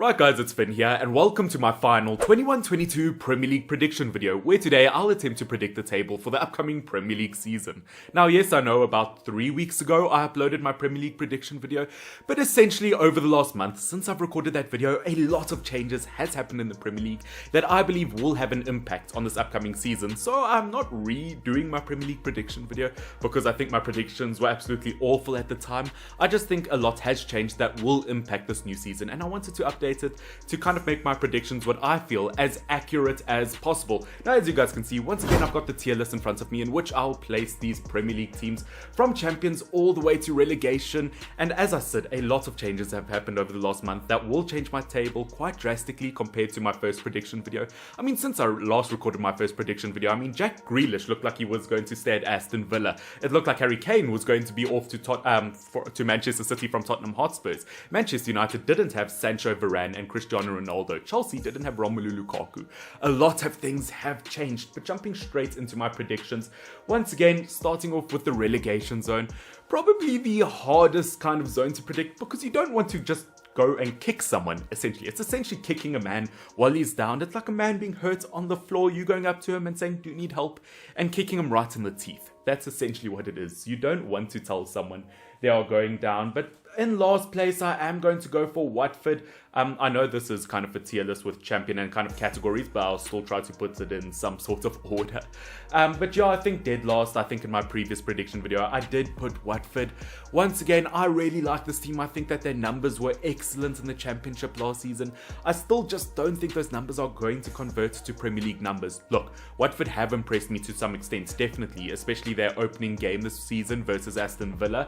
Right guys, it's Finn here and welcome to my final 21-22 Premier League prediction video, where today I'll attempt to predict the table for the upcoming Premier League season. Now yes, I know about 3 weeks ago I uploaded my Premier League prediction video, but essentially over the last month since I've recorded that video, a lot of changes has happened in the Premier League that I believe will have an impact on this upcoming season. So I'm not redoing my Premier League prediction video because I think my predictions were absolutely awful at the time. I just think a lot has changed that will impact this new season, and I wanted to update it to kind of make my predictions what I feel as accurate as possible. Now as you guys can see, once again I've got the tier list in front of me in which I'll place these Premier League teams from champions all the way to relegation, and as I said, a lot of changes have happened over the last month that will change my table quite drastically compared to my first prediction video. I mean, since I last recorded my first prediction video, I mean, Jack Grealish looked like he was going to stay at Aston Villa. It looked like Harry Kane was going to be off to Manchester City from Tottenham Hotspurs. Manchester United didn't have Sancho, Varane and Cristiano Ronaldo. Chelsea didn't have Romelu Lukaku. A lot of things have changed, but jumping straight into my predictions, once again, starting off with the relegation zone, probably the hardest kind of zone to predict because you don't want to just go and kick someone, essentially. It's essentially kicking a man while he's down. It's like a man being hurt on the floor, you going up to him and saying, "Do you need help?" and kicking him right in the teeth. That's essentially what it is. You don't want to tell someone they are going down, but in last place, I am going to go for Watford. I know this is kind of a tier list with champion and kind of categories, but I'll still try to put it in some sort of order. But yeah, I think dead last. I think in my previous prediction video, I did put Watford. Once again, I really like this team. I think that their numbers were excellent in the championship last season. I still just don't think those numbers are going to convert to Premier League numbers. Look, Watford have impressed me to some extent, definitely, especially their opening game this season versus Aston Villa,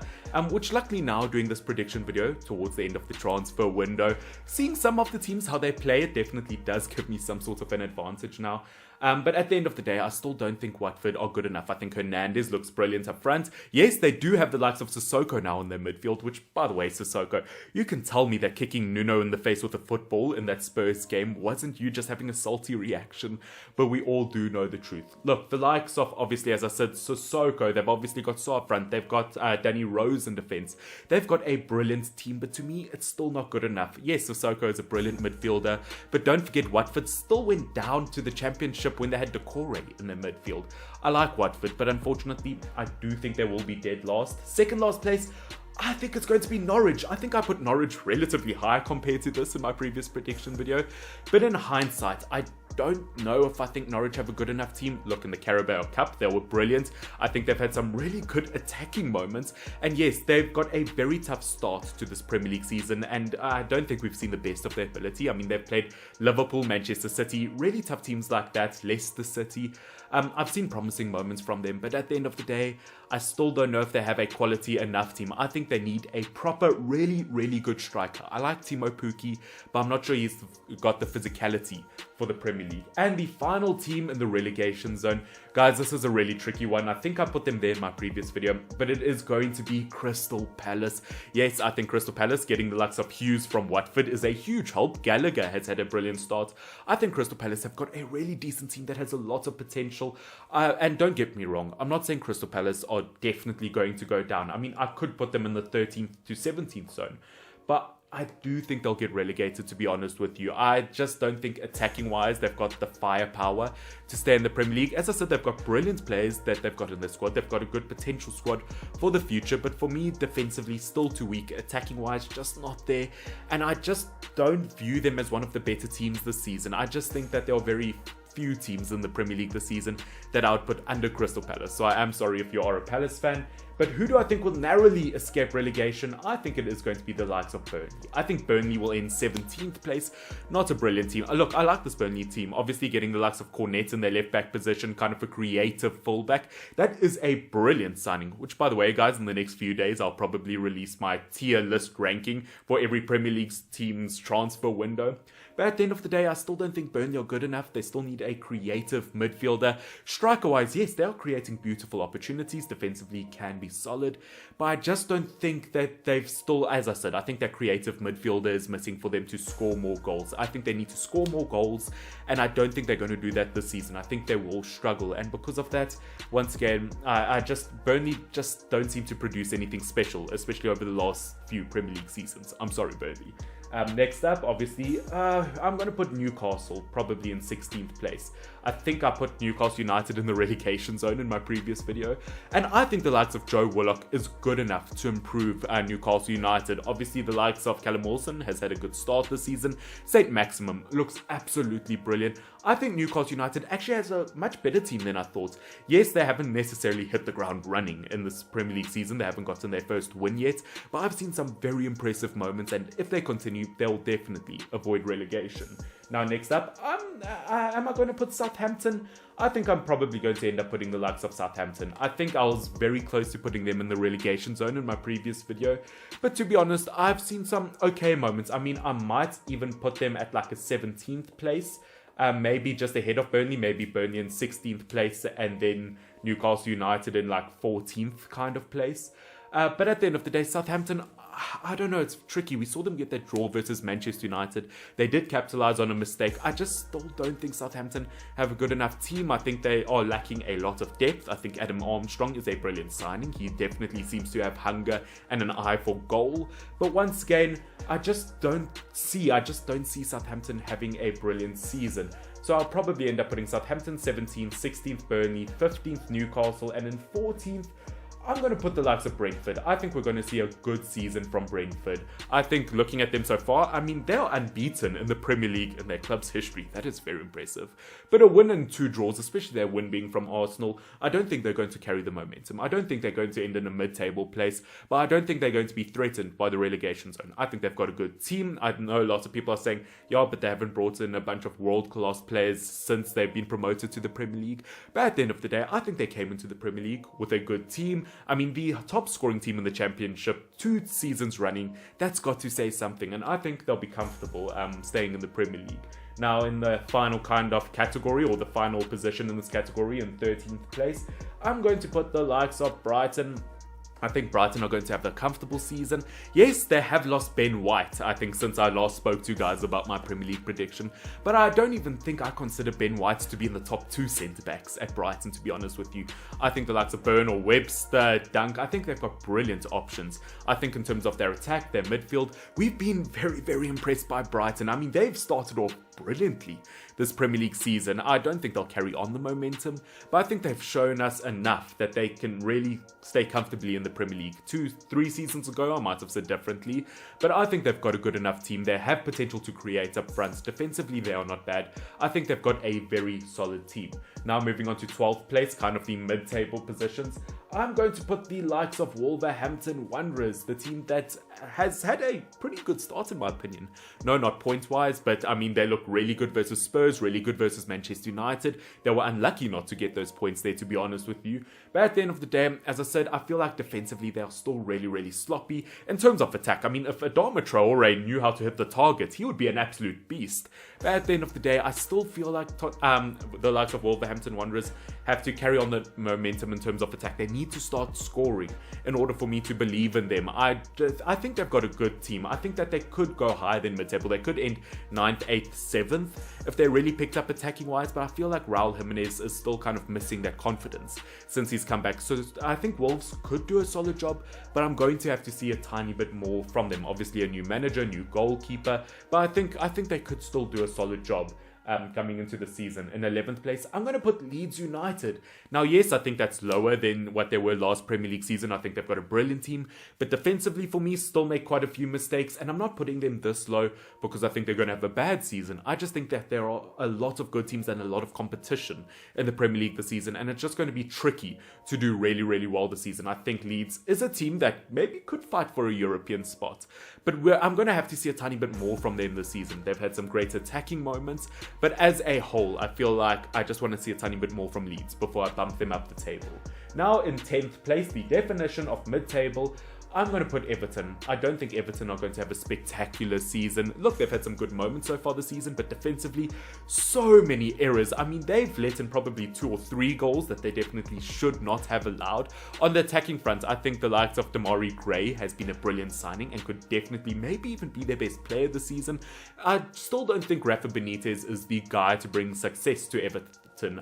which luckily now doing this prediction video towards the end of the transfer window, seeing some of the teams how they play, it definitely does give me some sort of an advantage now. But at the end of the day, I still don't think Watford are good enough. I think Hernandez looks brilliant up front. Yes, they do have the likes of Sissoko now in their midfield, which, by the way, Sissoko, you can tell me that kicking Nuno in the face with a football in that Spurs game wasn't you just having a salty reaction, but we all do know the truth. Look, the likes of, obviously, as I said, Sissoko, they've obviously got So up front, they've got Danny Rose in defence. They've got a brilliant team, but to me, it's still not good enough. Yes, Sissoko is a brilliant midfielder, but don't forget, Watford still went down to the championship when they had Decore in their midfield. I like Watford, but unfortunately, I do think they will be dead last. Second last place, I think it's going to be Norwich. I think I put Norwich relatively high compared to this in my previous prediction video, but in hindsight, I don't know if I think Norwich have a good enough team. Look, in the Carabao Cup, they were brilliant. I think they've had some really good attacking moments. And yes, they've got a very tough start to this Premier League season. And I don't think we've seen the best of their ability. I mean, they've played Liverpool, Manchester City, really tough teams like that, Leicester City. I've seen promising moments from them, but at the end of the day, I still don't know if they have a quality enough team. I think they need a proper, really, really good striker. I like Timo Pukki, but I'm not sure he's got the physicality for the Premier League. And the final team in the relegation zone, guys, this is a really tricky one. I think I put them there in my previous video, but it is going to be Crystal Palace. Yes, I think Crystal Palace getting the likes of Hughes from Watford is a huge help. Gallagher has had a brilliant start. I think Crystal Palace have got a really decent team that has a lot of potential. And don't get me wrong, I'm not saying Crystal Palace are definitely going to go down. I mean, I could put them in the 13th to 17th zone, but I do think they'll get relegated, to be honest with you. I just don't think attacking-wise they've got the firepower to stay in the Premier League. As I said, they've got brilliant players that they've got in their squad. They've got a good potential squad for the future, but for me, defensively, still too weak. Attacking-wise, just not there. And I just don't view them as one of the better teams this season. I just think that there are very few teams in the Premier League this season that I would put under Crystal Palace. So I am sorry if you are a Palace fan. But who do I think will narrowly escape relegation? I think it is going to be the likes of Burnley. I think Burnley will end 17th place. Not a brilliant team. Look, I like this Burnley team. Obviously getting the likes of Cornet in their left back position, kind of a creative fullback. That is a brilliant signing. Which, by the way, guys, in the next few days, I'll probably release my tier list ranking for every Premier League team's transfer window. But at the end of the day, I still don't think Burnley are good enough. They still need a creative midfielder. Striker-wise, yes, they are creating beautiful opportunities. Defensively can be solid. But I just don't think that they've still, as I said, I think that creative midfielder is missing for them to score more goals. I think they need to score more goals, and I don't think they're going to do that this season. I think they will struggle, and because of that, once again, Burnley just don't seem to produce anything special, especially over the last few Premier League seasons. I'm sorry, Burnley. Next up, obviously, I'm going to put Newcastle probably in 16th place. I think I put Newcastle United in the relegation zone in my previous video. And I think the likes of Joe Willock is good enough to improve Newcastle United. Obviously, the likes of Callum Wilson has had a good start this season. St. Maximum looks absolutely brilliant. I think Newcastle United actually has a much better team than I thought. Yes, they haven't necessarily hit the ground running in this Premier League season. They haven't gotten their first win yet. But I've seen some very impressive moments. And if they continue, they'll definitely avoid relegation. Now, next up, am I going to put Southampton? I think I'm probably going to end up putting the likes of Southampton. I think I was very close to putting them in the relegation zone in my previous video. But to be honest, I've seen some okay moments. I mean, I might even put them at like a 17th place. Maybe just ahead of Burnley, maybe Burnley in 16th place, and then Newcastle United in like 14th kind of place. But at the end of the day, Southampton, I don't know, it's tricky. We saw them get that draw versus Manchester United. They did capitalize on a mistake. I just still don't think Southampton have a good enough team. I think they are lacking a lot of depth. I think Adam Armstrong is a brilliant signing. He definitely seems to have hunger and an eye for goal. But once again, I just don't see Southampton having a brilliant season. So I'll probably end up putting Southampton 17th, 16th Burnley, 15th Newcastle, and in 14th, I'm going to put the likes of Brentford. I think we're going to see a good season from Brentford. I think looking at them so far, I mean, they're unbeaten in the Premier League in their club's history. That is very impressive. But a win and 2 draws, especially their win being from Arsenal, I don't think they're going to carry the momentum. I don't think they're going to end in a mid-table place, but I don't think they're going to be threatened by the relegation zone. I think they've got a good team. I know lots of people are saying, yeah, but they haven't brought in a bunch of world-class players since they've been promoted to the Premier League. But at the end of the day, I think they came into the Premier League with a good team. I mean, the top scoring team in the Championship 2 seasons running, that's got to say something, and I think they'll be comfortable staying in the Premier League. Now, in the final kind of category, or the final position in this category, in 13th place, I'm going to put the likes of Brighton. I think Brighton are going to have a comfortable season. Yes, they have lost Ben White, I think, since I last spoke to you guys about my Premier League prediction. But I don't even think I consider Ben White to be in the top 2 centre-backs at Brighton, to be honest with you. I think the likes of Byrne or Webster, Dunk, I think they've got brilliant options. I think in terms of their attack, their midfield, we've been very, very impressed by Brighton. I mean, they've started off brilliantly this Premier League season. I don't think they'll carry on the momentum, but I think they've shown us enough that they can really stay comfortably in the Premier League. 2-3 seasons ago, I might have said differently, but I think they've got a good enough team. They have potential to create up front. Defensively, they are not bad. I think they've got a very solid team. Now moving on to 12th place, kind of the mid-table positions, I'm going to put the likes of Wolverhampton Wanderers, the team that has had a pretty good start in my opinion. No, not points-wise, but I mean, they look really good versus Spurs, really good versus Manchester United. They were unlucky not to get those points there, to be honest with you. But at the end of the day, as I said, I feel like defensively they are still really, really sloppy. In terms of attack, I mean, if Adama Traore knew how to hit the target, he would be an absolute beast. But at the end of the day, I still feel like the likes of Wolverhampton Wanderers have to carry on the momentum in terms of attack. They need to start scoring in order for me to believe in them. I think they've got a good team. I think that they could go higher than mid-table. They could end 9th, 8th, 7th if they really picked up attacking-wise, but I feel like Raul Jimenez is still kind of missing that confidence since he's come back. So I think Wolves could do a solid job, but I'm going to have to see a tiny bit more from them. Obviously a new manager, new goalkeeper, but I think they could still do a solid job. Coming into the season. In 11th place, I'm going to put Leeds United. Now, yes, I think that's lower than what they were last Premier League season. I think they've got a brilliant team, but defensively for me, still make quite a few mistakes, and I'm not putting them this low because I think they're going to have a bad season. I just think that there are a lot of good teams and a lot of competition in the Premier League this season, and it's just going to be tricky to do really, really well this season. I think Leeds is a team that maybe could fight for a European spot, but I'm going to have to see a tiny bit more from them this season. They've had some great attacking moments, but as a whole, I feel like I just want to see a tiny bit more from Leeds before I bump them up the table. Now in 10th place, the definition of mid-table, I'm going to put Everton. I don't think Everton are going to have a spectacular season. Look, they've had some good moments so far this season, but defensively, so many errors. I mean, they've let in probably 2 or 3 goals that they definitely should not have allowed. On the attacking front, I think the likes of Damari Gray has been a brilliant signing and could definitely maybe even be their best player this season. I still don't think Rafa Benitez is the guy to bring success to Everton.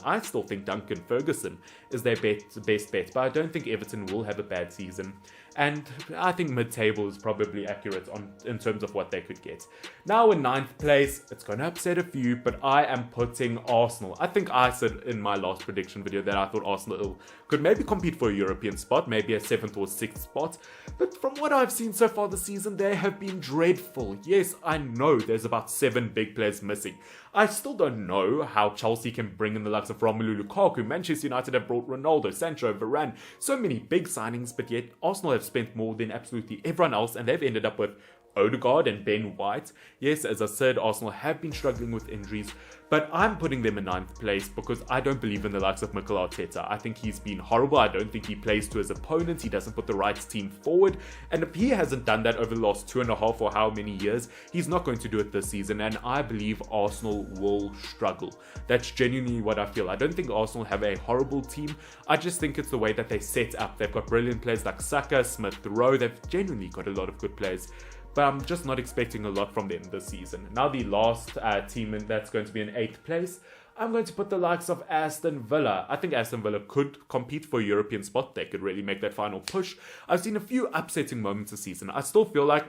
I still think Duncan Ferguson is their best bet, but I don't think Everton will have a bad season. and I think mid-table is probably accurate in terms of what they could get. Now in 9th place, it's going to upset a few, but I am putting Arsenal. I think I said in my last prediction video that I thought Arsenal could maybe compete for a European spot, maybe a 7th or 6th spot, but from what I've seen so far this season, they have been dreadful. Yes, I know there's about 7 big players missing. I still don't know how Chelsea can bring in the likes of Romelu Lukaku. Manchester United have brought Ronaldo, Sancho, Varane, so many big signings, but yet Arsenal have spent more than absolutely everyone else, and they've ended up with Odegaard and Ben White. Yes, as I said, Arsenal have been struggling with injuries, but I'm putting them in 9th place because I don't believe in the likes of Mikel Arteta. I think he's been horrible. I don't think he plays to his opponents. He doesn't put the right team forward. And if he hasn't done that over the last 2.5 or how many years, he's not going to do it this season. And I believe Arsenal will struggle. That's genuinely what I feel. I don't think Arsenal have a horrible team. I just think it's the way that they set up. They've got brilliant players like Saka, Smith Rowe. They've genuinely got a lot of good players. But I'm just not expecting a lot from them this season. Now the last team that's going to be in 8th place, I'm going to put the likes of Aston Villa. I think Aston Villa could compete for a European spot. They could really make that final push. I've seen a few upsetting moments this season. I still feel like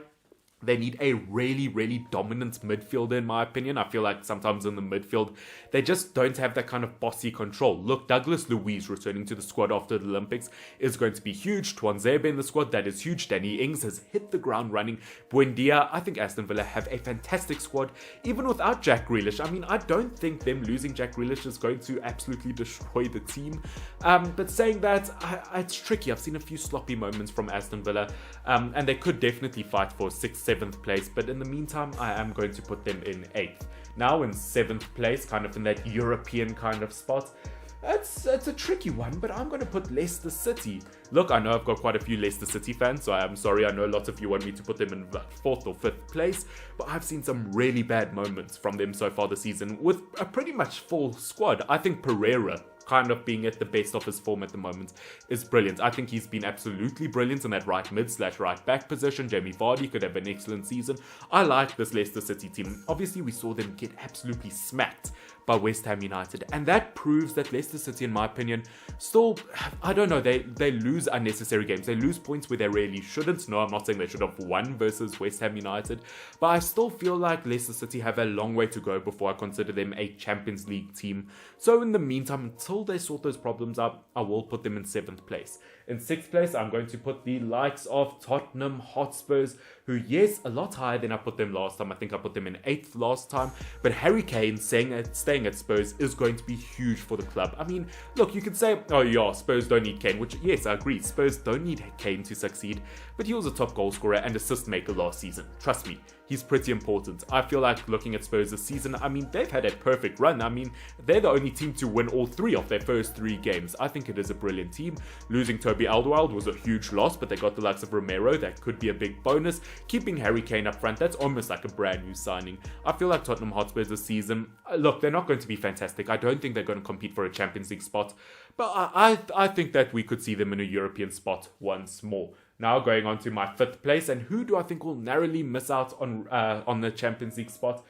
they need a really, really dominant midfielder, in my opinion. I feel like sometimes in the midfield, they just don't have that kind of bossy control. Look, Douglas Luiz returning to the squad after the Olympics is going to be huge. Tuanzebe in the squad, that is huge. Danny Ings has hit the ground running. Buendia, I think Aston Villa have a fantastic squad, even without Jack Grealish. I mean, I don't think them losing Jack Grealish is going to absolutely destroy the team. But saying that, it's tricky. I've seen a few sloppy moments from Aston Villa, and they could definitely fight for 6th, 7th place, but in the meantime, I am going to put them in 8th. Now in 7th place, kind of in that European kind of spot, it's a tricky one, but I'm going to put Leicester City. Look, I know I've got quite a few Leicester City fans, so I'm sorry. I know lots of you want me to put them in 4th or 5th place, but I've seen some really bad moments from them so far this season with a pretty much full squad. I think Pereira, kind of being at the best of his form at the moment, is brilliant. I think he's been absolutely brilliant in that right mid/right back position. Jamie Vardy could have an excellent season. I like this Leicester City team. Obviously, we saw them get absolutely smacked by West Ham United, and that proves that Leicester City, in my opinion, still, I don't know, they lose unnecessary games. They lose points where they really shouldn't. No, I'm not saying they should have won versus West Ham United, but I still feel like Leicester City have a long way to go before I consider them a Champions League team. So in the meantime, until they sort those problems out, I will put them in 7th place. In 6th place, I'm going to put the likes of Tottenham Hotspurs, who, yes, a lot higher than I put them last time. I think I put them in 8th last time. But Harry Kane staying at Spurs is going to be huge for the club. I mean, look, you could say, oh yeah, Spurs don't need Kane, which, yes, I agree. Spurs don't need Kane to succeed. But he was a top goal scorer and assist maker last season. Trust me, he's pretty important. I feel like looking at Spurs this season, I mean, they've had a perfect run. I mean, they're the only team to win all 3 of their first 3 games. I think it is a brilliant team. Losing Toby Alderweireld was a huge loss, but they got the likes of Romero. That could be a big bonus. Keeping Harry Kane up front, that's almost like a brand new signing. I feel like Tottenham Hotspurs this season, look, they're not going to be fantastic. I don't think they're going to compete for a Champions League spot, but I think that we could see them in a European spot once more. Now going on to my 5th place, and who do I think will narrowly miss out on the Champions League spot?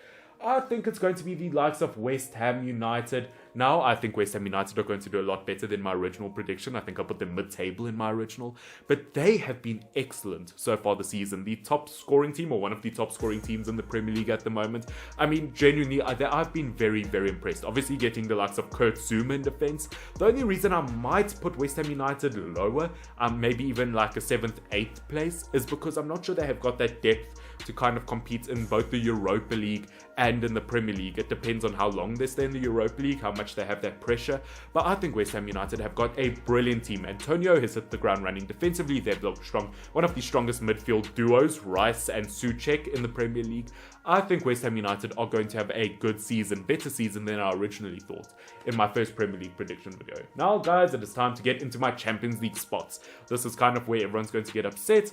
I think it's going to be the likes of West Ham United. Now, I think West Ham United are going to do a lot better than my original prediction. I think I put them mid-table in my original. But they have been excellent so far this season. The top scoring team, or one of the top scoring teams in the Premier League at the moment. I mean, genuinely, I've been very, very impressed. Obviously, getting the likes of Kurt Zouma in defense. The only reason I might put West Ham United lower, maybe even like a 7th, 8th place, is because I'm not sure they have got that depth to kind of compete in both the Europa League and in the Premier League. It depends on how long they stay in the Europa League, how much they have that pressure. But I think West Ham United have got a brilliant team. Antonio has hit the ground running. Defensively, they've looked strong. One of the strongest midfield duos, Rice and Souček, in the Premier League. I think West Ham United are going to have a good season, better season than I originally thought in my first Premier League prediction video. Now, guys, it is time to get into my Champions League spots. This is kind of where everyone's going to get upset.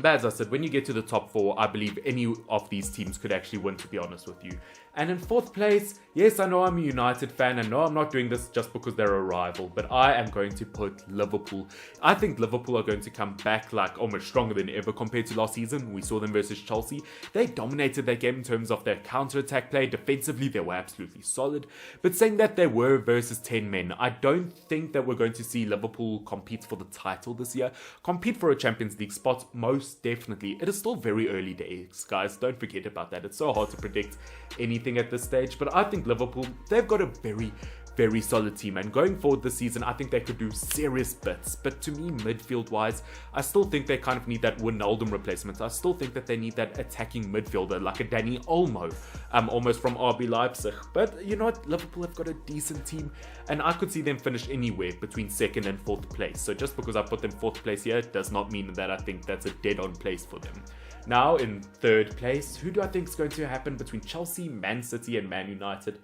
But as I said, when you get to the top 4, I believe any of these teams could actually win, to be honest with you. And in 4th place, yes, I know I'm a United fan, and no, I'm not doing this just because they're a rival, but I am going to put Liverpool. I think Liverpool are going to come back like almost stronger than ever compared to last season. We saw them versus Chelsea. They dominated that game in terms of their counter-attack play. Defensively, they were absolutely solid. But saying that they were versus 10 men, I don't think that we're going to see Liverpool compete for the title this year. Compete for a Champions League spot, most definitely. It is still very early days, guys. Don't forget about that. It's so hard to predict anything at this stage, but I think Liverpool, they've got a very solid team, and going forward this season, I think they could do serious bits. But to me, midfield wise, I still think they kind of need that Ronaldo replacement. I still think that they need that attacking midfielder like a Danny Olmo, almost from RB Leipzig. But you know what, Liverpool have got a decent team, and I could see them finish anywhere between 2nd and 4th place. So just because I put them 4th place here does not mean that I think that's a dead-on place for them. Now in 3rd place, who do I think is going to happen between Chelsea, Man City and Man United?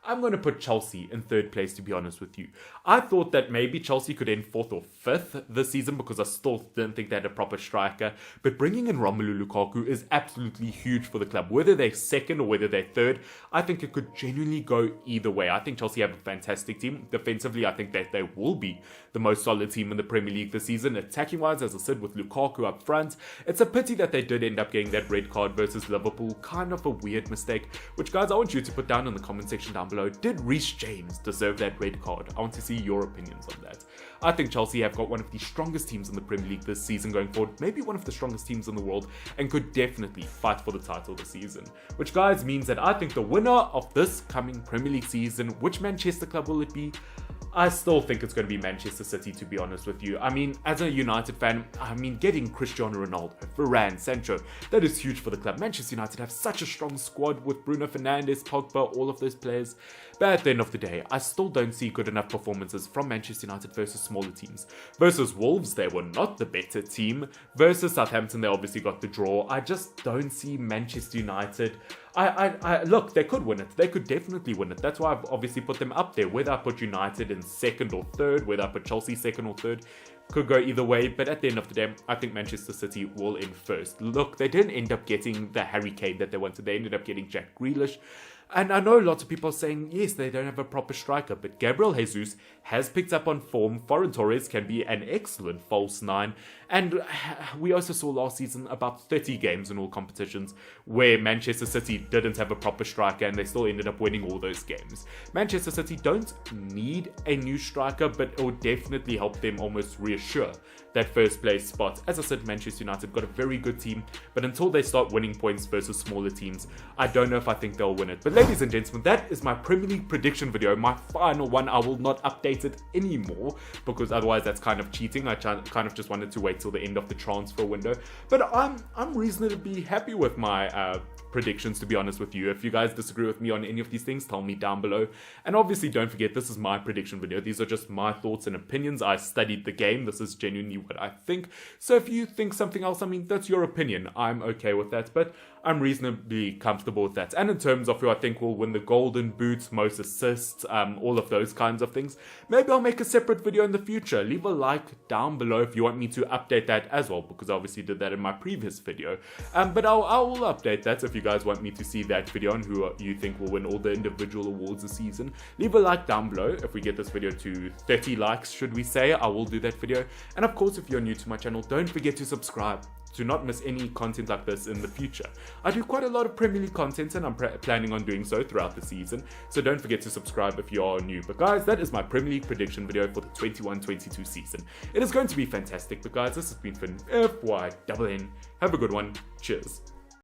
I'm going to put Chelsea in 3rd place, to be honest with you. I thought that maybe Chelsea could end 4th or 5th this season because I still didn't think they had a proper striker. But bringing in Romelu Lukaku is absolutely huge for the club. Whether they're 2nd or whether they're 3rd, I think it could genuinely go either way. I think Chelsea have a fantastic team. Defensively, I think that they will be the most solid team in the Premier League this season. Attacking-wise, as I said, with Lukaku up front, it's a pity that they did end up getting that red card versus Liverpool. Kind of a weird mistake, which, guys, I want you to put down in the comment section down below. Did Reece James deserve that red card? I want to see your opinions on that. I think Chelsea have got one of the strongest teams in the Premier League this season going forward, maybe one of the strongest teams in the world, and could definitely fight for the title this season. Which, guys, means that I think the winner of this coming Premier League season, which Manchester club will it be? I still think it's going to be Manchester City, to be honest with you. I mean, as a United fan, getting Cristiano Ronaldo, Varane, Sancho, that is huge for the club. Manchester United have such a strong squad with Bruno Fernandes, Pogba, all of those players. But at the end of the day, I still don't see good enough performances from Manchester United versus smaller teams. Versus Wolves, they were not the better team. Versus Southampton, they obviously got the draw. I just don't see Manchester United. Look, they could win it. They could definitely win it. That's why I've obviously put them up there. Whether I put United in 2nd or 3rd, whether I put Chelsea 2nd or 3rd, could go either way. But at the end of the day, I think Manchester City will end 1st. Look, they didn't end up getting the Harry Kane that they wanted. They ended up getting Jack Grealish. And I know lots of people are saying, yes, they don't have a proper striker, but Gabriel Jesus has picked up on form. Ferran Torres can be an excellent false 9. And we also saw last season about 30 games in all competitions where Manchester City didn't have a proper striker and they still ended up winning all those games. Manchester City don't need a new striker, but it will definitely help them almost reassure that 1st place spot. As I said, Manchester United got a very good team, but until they start winning points versus smaller teams, I don't know if I think they'll win it. But ladies and gentlemen, that is my Premier League prediction video, my final one. I will not update it anymore because otherwise that's kind of cheating. I kind of just wanted to wait till the end of the transfer window. But I'm reasonably happy with my predictions, to be honest with you. If you guys disagree with me on any of these things, tell me down below. And obviously don't forget, this is my prediction video. These are just my thoughts and opinions. I studied the game. This is genuinely what I think. So if you think something else, I mean, that's your opinion. I'm okay with that, but I'm reasonably comfortable with that. And in terms of who I think will win the Golden Boots, most assists, all of those kinds of things, maybe I'll make a separate video in the future. Leave a like down below if you want me to update that as well, because I obviously did that in my previous video. But I will update that if you guys want me to see that video on who you think will win all the individual awards this season. Leave a like down below. If we get this video to 30 likes, should we say, I will do that video. And of course, if you're new to my channel, don't forget to subscribe to not miss any content like this in the future. I do quite a lot of Premier League content and I'm planning on doing so throughout the season, so don't forget to subscribe if you are new. But guys, that is my Premier League prediction video for the 21-22 season. It is going to be fantastic, but guys, this has been Finn, FYNN. Have a good one. Cheers.